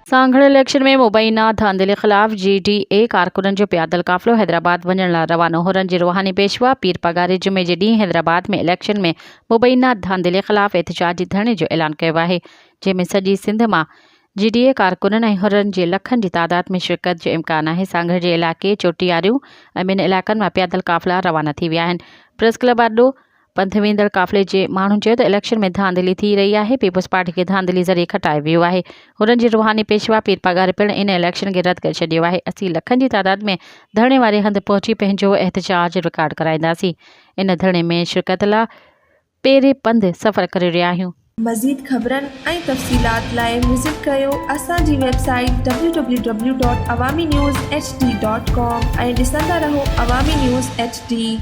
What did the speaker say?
Sanghar election में मुबैना धांधले ख़िलाफ़ GDA कारकुननि जो पैदल काफ़िलो हैदराबाद वञण लाइ रवानो। हुरन जी रूहानी पेशवा पीर पगारे जुमे जे ॾींहुं हैदराबाद में इलेक्शन में मुबैना धांधले ख़िलाफ़ एहतिजाजी धरणे जो ऐलान कयो आहे, जंहिंमें सॼी सिंध मां GDA कारकुननि ऐं हुरनि जे लखनि जी तादाद में शिरकत जो इम्कान आहे। सांगड़ जे इलाइक़े चोटियारियूं ऐं ॿिनि इलाइक़नि मां पैदल काफ़िला रवाना थी विया आहिनि। प्रेस क्लब अॾो पंथ वेंदड़ काफ़िले जे माण्हुनि चयो त इलेक्शन में धांधली थी रही आहे। पीपुल्स पार्टी खे धांधली ज़रिए खटाए वियो आहे। हुरनि जी रूहानी पेशवा पीर पगार पिणु इन इलेक्शन खे रद्द करे छॾियो आहे। 80 लखनि जी तादाद में धरणे वारे हंधि पहुची पंहिंजो एहतिजाज रिकॉर्ड कराईंदासीं। इन धरणे में शिरकत लाइ पेरे पंधु सफ़र करे रहिया आहियूं। मज़ीद ख़बरनि ऐं तफ़सीलात लाइ विज़िट कयो असांजी वेबसाइट www.awamiNewsHD.com ऐं ॾिसंदा रहो अवामी न्यूज़ HD।